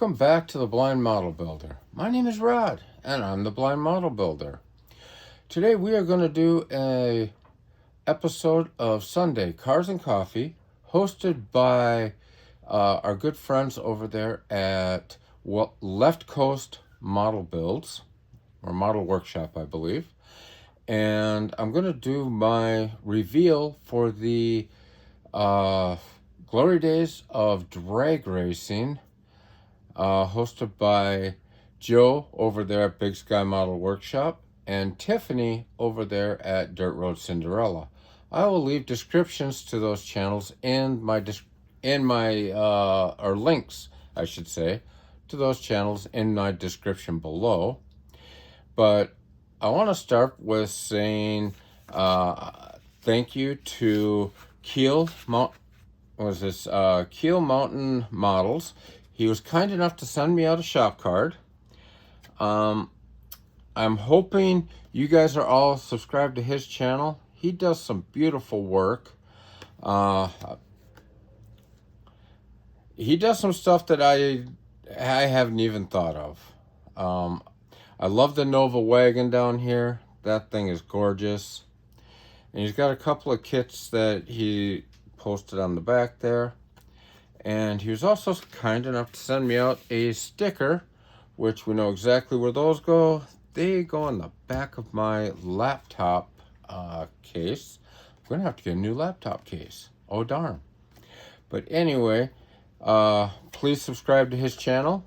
Welcome back to the Blind Model Builder. My name is Rod, and I'm the Blind Model Builder. Today we are going to do a episode of Sunday Cars and Coffee, hosted by our good friends over there at Left Coast Model Builds, or Model Workshop, I believe. And I'm going to do my reveal for the Glory Days of Drag Racing, hosted by Joe over there at Big Sky Model Workshop and Tiffany over there at Dirt Road Cinderella. I will leave descriptions to those channels in my or links, I should say, to those channels in my description below. But I want to start with saying thank you to Keel Mountain Models. He was kind enough to send me out a shop card. I'm hoping you guys are all subscribed to his channel. He does some beautiful work. He does some stuff that I haven't even thought of. I love the Nova wagon down here. That thing is gorgeous. And he's got a couple of kits that he posted on the back there. And he was also kind enough to send me out a sticker, which we know exactly where those go. They go on the back of my laptop case. I'm going to have to get a new laptop case. Oh, darn. But anyway, please subscribe to his channel.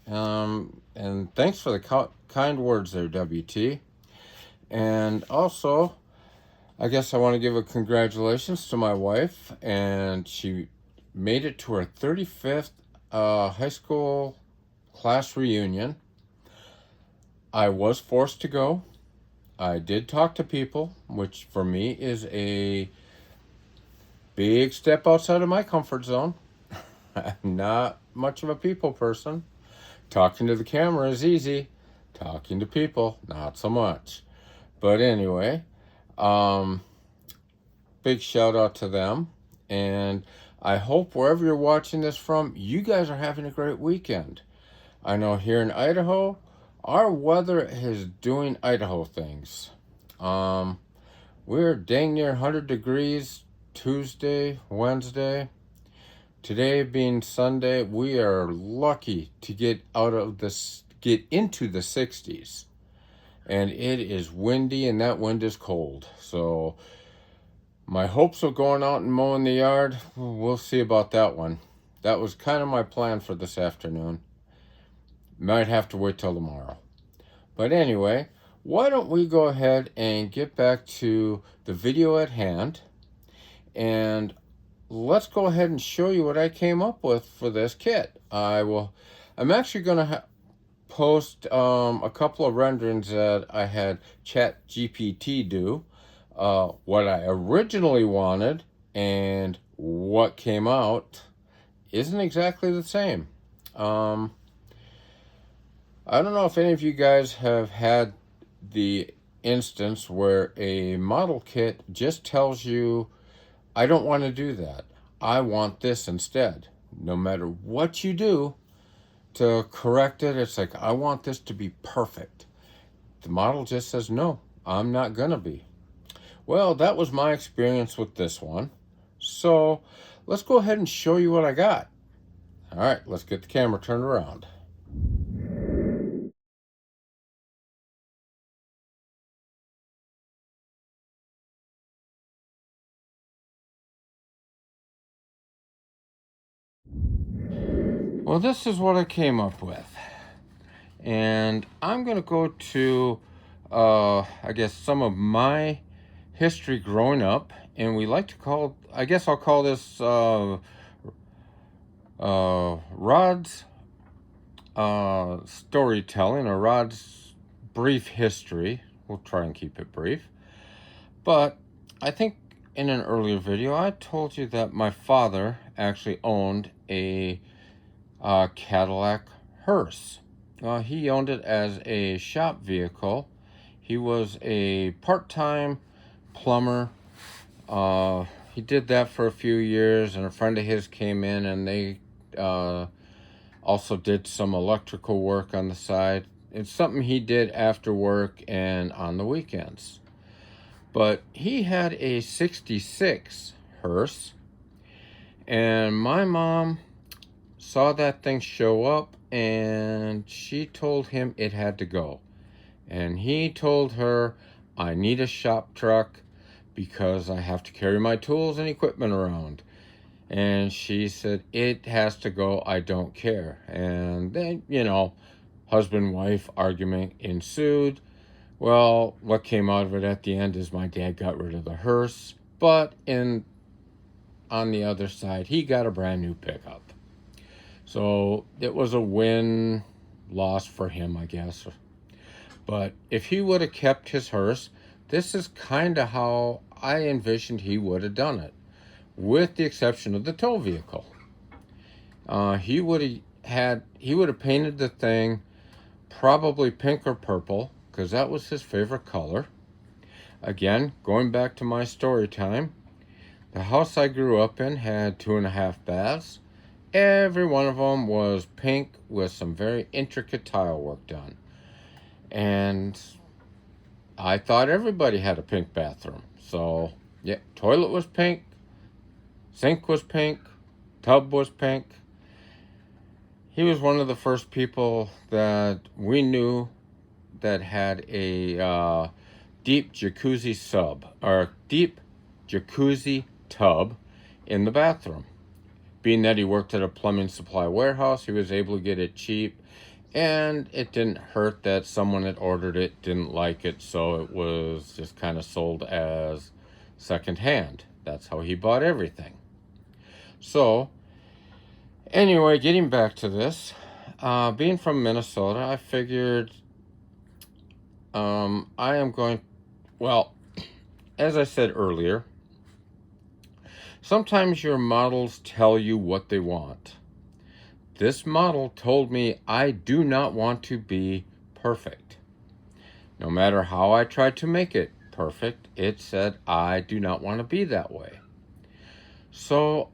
And thanks for the kind words there, WT. And also, I guess I want to give a congratulations to my wife. And she made it to her 35th high school class reunion. I was forced to go. I did talk to people, which for me is a big step outside of my comfort zone. I'm not much of a people person. Talking to the camera is easy. Talking to people, not so much. But anyway, big shout out to them. And I hope wherever you're watching this from, you guys are having a great weekend. I know here in Idaho, our weather is doing Idaho things. We're dang near 100 degrees Tuesday, Wednesday. Today being Sunday, we are lucky to get into the 60s. And it is windy, and that wind is cold. So my hopes of going out and mowing the yard, we'll see about that one. That was kind of my plan for this afternoon. Might have to wait till tomorrow. But anyway, why don't we go ahead and get back to the video at hand. And let's go ahead and show you what I came up with for this kit. I'm actually going to post a couple of renderings that I had ChatGPT do. What I originally wanted and what came out isn't exactly the same. I don't know if any of you guys have had the instance where a model kit just tells you, I don't want to do that. I want this instead. No matter what you do to correct it, it's like, I want this to be perfect. The model just says, no, I'm not going to be. Well, that was my experience with this one. So let's go ahead and show you what I got. All right, let's get the camera turned around. Well, this is what I came up with. And I'm going to go to, I guess, some of my history growing up. And we like to call, I guess I'll call this Rod's storytelling, or Rod's brief history. We'll try and keep it brief. But I think in an earlier video, I told you that my father actually owned a Cadillac hearse. He owned it as a shop vehicle. He was a part-time plumber. He did that for a few years, and a friend of his came in, and they Also did some electrical work on the side. It's something he did after work and on the weekends. But he had a 66 hearse, and my mom saw that thing show up, and she told him it had to go. And he told her, I need a shop truck because I have to carry my tools and equipment around. And she said, it has to go, I don't care. And then, husband wife argument ensued. Well, what came out of it at the end is my dad got rid of the hearse, but on the other side, he got a brand new pickup. So it was a win-loss for him, I guess. But if he would have kept his hearse, this is kind of how I envisioned he would have done it, with the exception of the tow vehicle. He would have painted the thing probably pink or purple, because that was his favorite color. Again, going back to my story time, the house I grew up in had 2.5 baths. Every one of them was pink with some very intricate tile work done. And I thought everybody had a pink bathroom. So, yeah, toilet was pink, sink was pink, tub was pink. He was one of the first people that we knew that had a deep jacuzzi tub in the bathroom. Being that he worked at a plumbing supply warehouse, he was able to get it cheap, and it didn't hurt that someone that ordered it didn't like it, so it was just kind of sold as secondhand. That's how he bought everything. So, anyway, getting back to this, being from Minnesota, I figured as I said earlier, sometimes your models tell you what they want. This model told me I do not want to be perfect. No matter how I tried to make it perfect, it said I do not want to be that way. So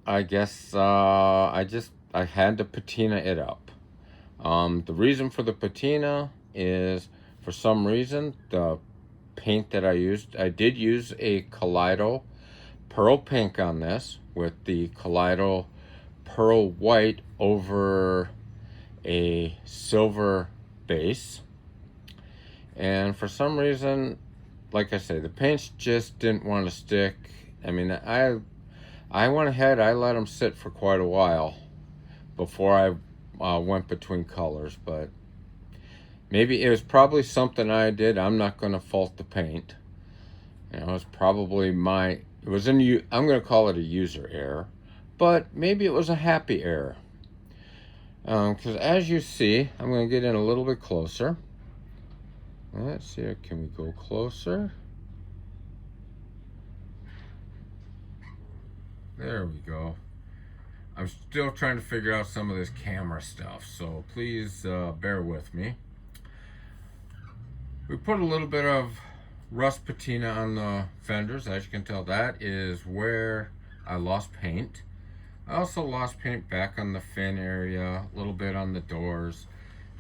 I guess I had to patina it up. The reason for the patina is, for some reason, the paint that I did use a Kaliedo pearl pink on this, with the Kaliedo pearl white over a silver base. And for some reason, like I say, the paints just didn't want to stick. I mean, I went ahead, I let them sit for quite a while before I went between colors, but maybe it was probably something I did. I'm not going to fault the paint. It was probably I'm going to call it a user error, but maybe it was a happy error. Because as you see, I'm going to get in a little bit closer. Let's see, can we go closer? There we go. I'm still trying to figure out some of this camera stuff, so please bear with me. We put a little bit of rust patina on the fenders. As you can tell, that is where I lost paint. I also lost paint back on the fin area, a little bit on the doors.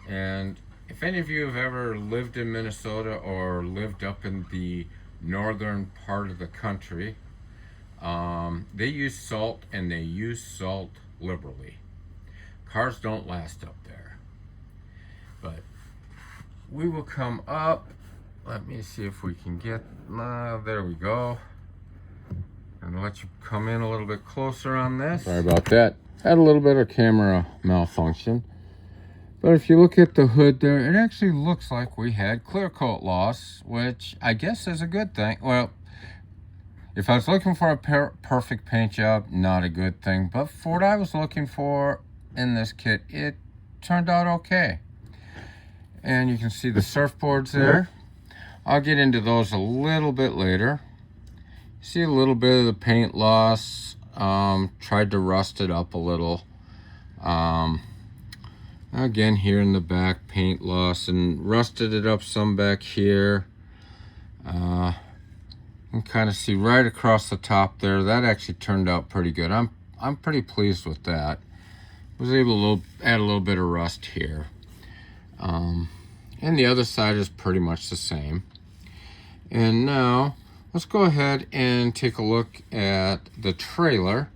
And if any of you have ever lived in Minnesota or lived up in the northern part of the country, they use salt, and they use salt liberally. Cars don't last up there. But we will come up. Let me see if we can get, there we go. And let you come in a little bit closer on this. Sorry about that. Had a little bit of camera malfunction. But if you look at the hood there, it actually looks like we had clear coat loss, which I guess is a good thing. Well, if I was looking for a perfect paint job, not a good thing. But for what I was looking for in this kit, it turned out okay. And you can see the surfboards there. I'll get into those a little bit later. See a little bit of the paint loss. Tried to rust it up a little. Again, here in the back, paint loss, and rusted it up some back here. You can kind of see right across the top there. That actually turned out pretty good. I'm pretty pleased with that. Was able to add a little bit of rust here. And the other side is pretty much the same. And now let's go ahead and take a look at the trailer.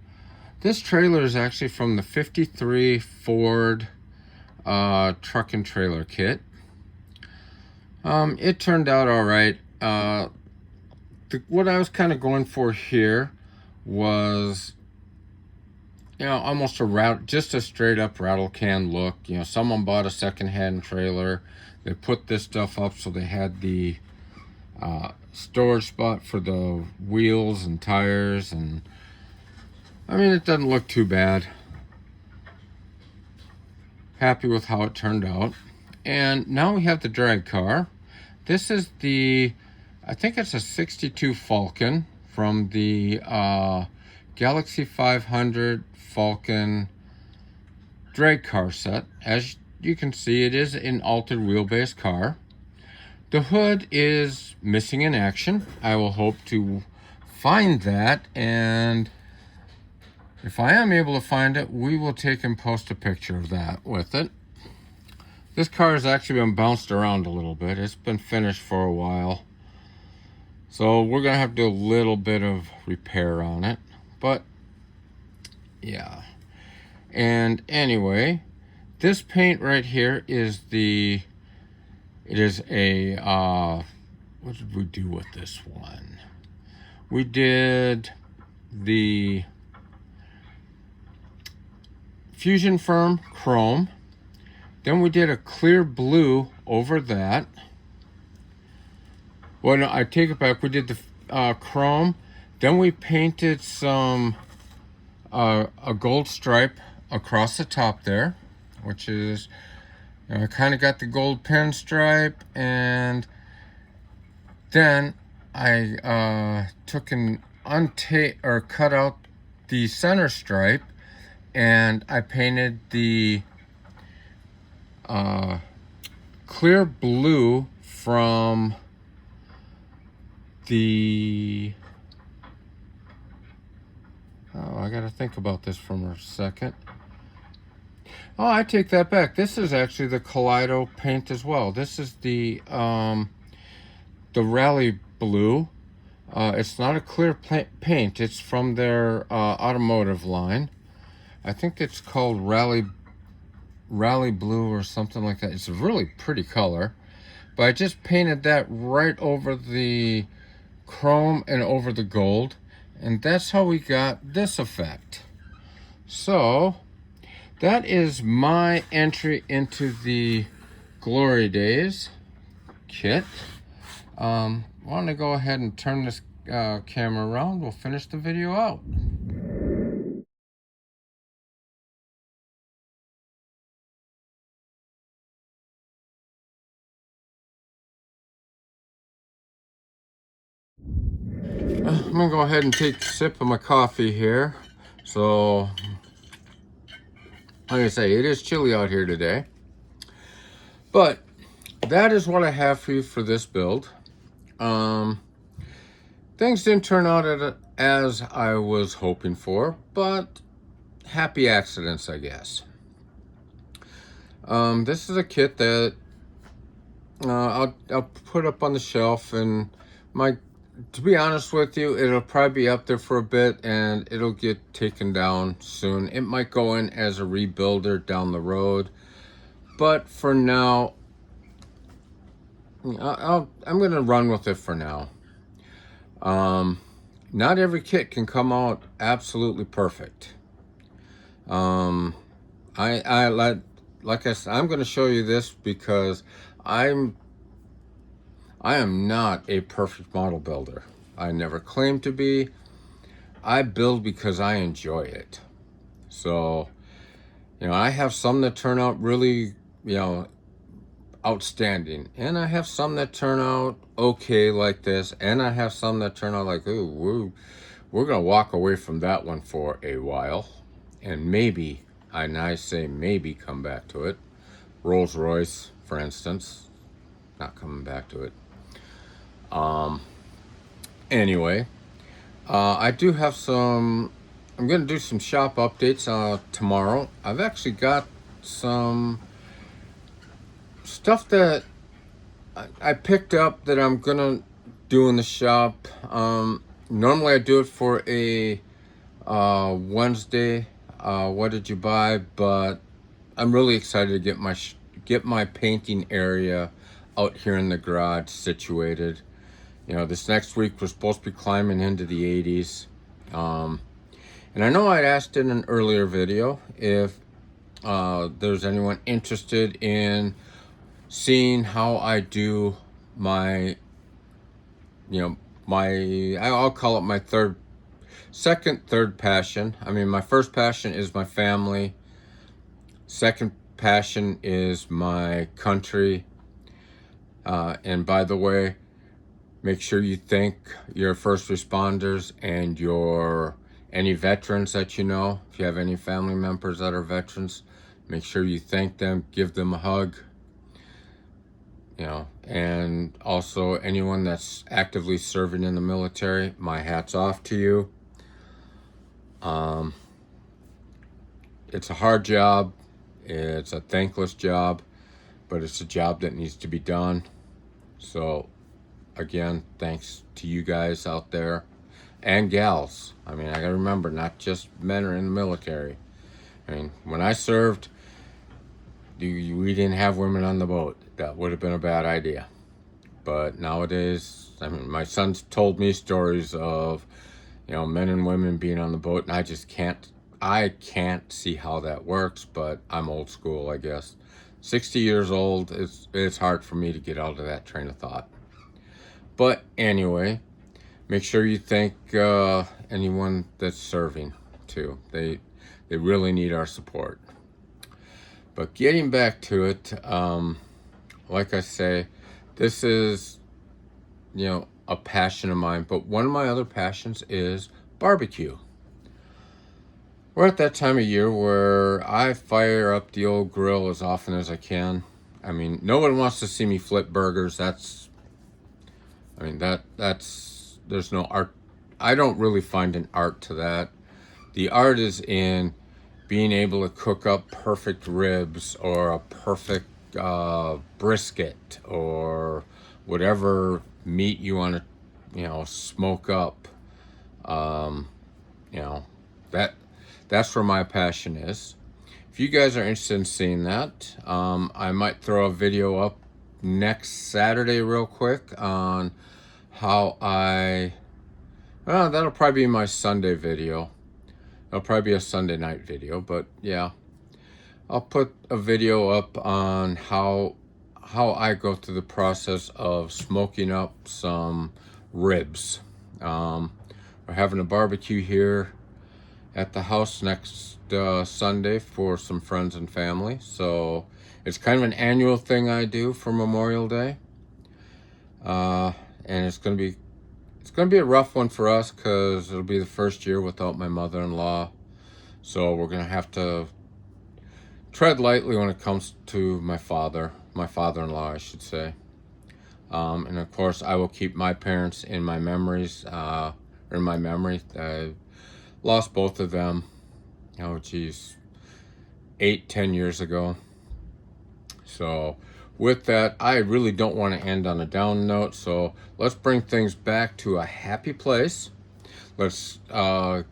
This trailer is actually from the 53 Ford truck and trailer kit. It turned out all right. What I was kind of going for here was, almost just a straight up rattle can look. Someone bought a secondhand trailer. They put this stuff up so they had the storage spot for the wheels and tires, and I mean, it doesn't look too bad. Happy with how it turned out. And now we have the drag car. This is I think it's a 62 Falcon from the Galaxy 500 Falcon drag car set. As you can see, it is an altered wheelbase car. The hood is missing in action. I will hope to find that, and if I am able to find it, we will take and post a picture of that with it. This car has actually been bounced around a little bit. It's been finished for a while, so we're gonna have to do a little bit of repair on it, but yeah. And anyway, this paint right here is it is a what did we do with this one? We did the Fusion Firm Chrome. Then we did a clear blue over that. Well, no, I take it back. We did the chrome. Then we painted some a gold stripe across the top there, which is, I kind of got the gold pinstripe, and then I took and cut out the center stripe, and I painted the clear blue from the, I gotta think about this for a second. Oh, I take that back. This is actually the Kaliedo paint as well. This is the Rally Blue. It's not a clear paint. It's from their automotive line. I think it's called Rally Blue or something like that. It's a really pretty color. But I just painted that right over the chrome and over the gold. And that's how we got this effect. So that is my entry into the Glory Days kit. I want to go ahead and turn this camera around. We'll finish the video out. I'm gonna go ahead and take a sip of my coffee here. So, like I say, it is chilly out here today. But that is what I have for you for this build. Things didn't turn out as I was hoping for, but happy accidents, I guess. This is a kit that I'll put up on the shelf, and to be honest with you, it'll probably be up there for a bit and it'll get taken down soon. It might go in as a rebuilder down the road, but for now, I'm gonna run with it for now. Not every kit can come out absolutely perfect. Like I said, I'm gonna show you this because I am not a perfect model builder. I never claim to be. I build because I enjoy it. So, I have some that turn out really, outstanding. And I have some that turn out okay like this. And I have some that turn out like, ooh, we're going to walk away from that one for a while. And maybe, and I say maybe, come back to it. Rolls-Royce, for instance. Not coming back to it. Anyway, I do have some I'm going to do some shop updates tomorrow. I've actually got some stuff that I picked up that I'm going to do in the shop. Normally I do it for a Wednesday. What did you buy? But I'm really excited to get my painting area out here in the garage situated. You know, this next week we're supposed to be climbing into the 80s. And I know I'd asked in an earlier video if there's anyone interested in seeing how I do my, I'll call it my third passion. I mean, my first passion is my family. Second passion is my country. And by the way, make sure you thank your first responders and any veterans that you know. If you have any family members that are veterans, make sure you thank them, give them a hug. And also anyone that's actively serving in the military, my hat's off to you. It's a hard job. It's a thankless job, but it's a job that needs to be done. So again, thanks to you guys out there and gals. I mean, I gotta remember, not just men are in the military. I mean, when I served, we didn't have women on the boat. That would have been a bad idea. But nowadays, I mean, my son's told me stories of, men and women being on the boat, and I can't see how that works, but I'm old school, I guess. 60 years old, it's hard for me to get out of that train of thought. But anyway, make sure you thank anyone that's serving too. They really need our support. But getting back to it, like I say, this is, a passion of mine. But one of my other passions is barbecue. We're at that time of year where I fire up the old grill as often as I can. I mean, no one wants to see me flip burgers. That's there's no art. I don't really find an art to that. The art is in being able to cook up perfect ribs or a perfect brisket or whatever meat you want to, smoke up. That's where my passion is. If you guys are interested in seeing that, I might throw a video up next Saturday real quick on how that'll probably be my Sunday video. It'll probably be a Sunday night video, but yeah. I'll put a video up on how I go through the process of smoking up some ribs. We're having a barbecue here at the house next Sunday for some friends and family. So it's kind of an annual thing I do for Memorial Day. And it's gonna be a rough one for us because it'll be the first year without my mother-in-law. So we're gonna have to tread lightly when it comes to my father-in-law, I should say. And of course, I will keep my parents in my memories, I lost both of them, 8-10 years ago. So with that, I really don't want to end on a down note. So let's bring things back to a happy place. Let's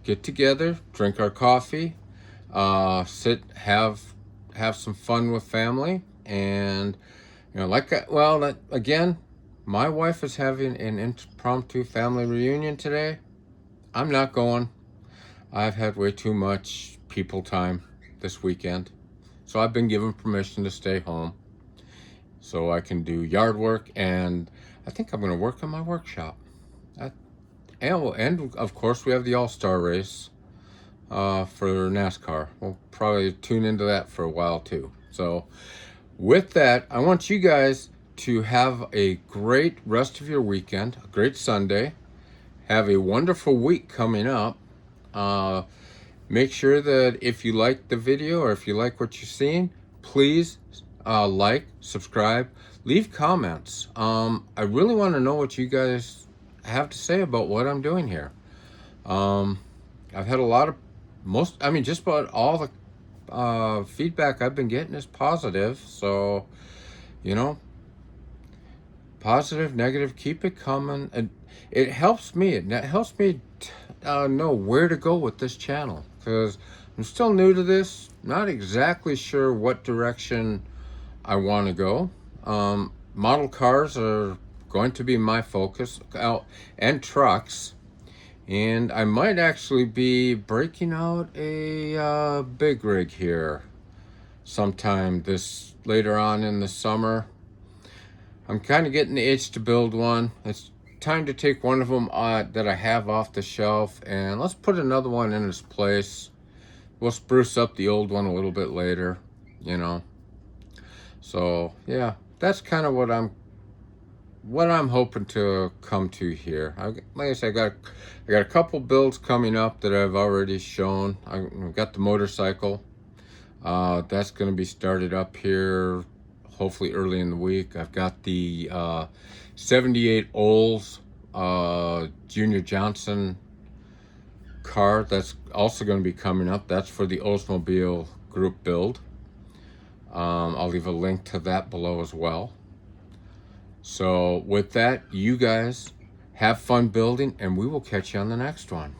get together, drink our coffee, sit, have some fun with family. And, again, my wife is having an impromptu family reunion today. I'm not going. I've had way too much people time this weekend. So I've been given permission to stay home so I can do yard work, and I think I'm going to work on my workshop. And of course, we have the All-Star race for NASCAR. We'll probably tune into that for a while too. So with that, I want you guys to have a great rest of your weekend, a great Sunday. Have a wonderful week coming up. Make sure that if you like the video or if you like what you're seeing, please like, subscribe, leave comments. I really want to know what you guys have to say about what I'm doing here. I've had a lot of I mean, just about all the feedback I've been getting is positive. So, you know, positive, negative, keep it coming. And it helps me. It helps me know where to go with this channel, because I'm still new to this. Not exactly sure what direction I want to go. Model cars are going to be my focus, and trucks. And I might actually be breaking out a big rig here sometime this later on in the summer. I'm kind of getting the itch to build one. It's time to take one of them that I have off the shelf, and let's put another one in its place. We'll spruce up the old one a little bit later, you know. So yeah, that's kind of what I'm hoping to come to here. Like I said, I got a couple builds coming up that I've already shown. I've got the motorcycle. That's going to be started up here hopefully early in the week. I've got the 78 Olds Junior Johnson car that's also going to be coming up. That's for the Oldsmobile group build. I'll leave a link to that below as well. So with that, you guys have fun building, and we will catch you on the next one.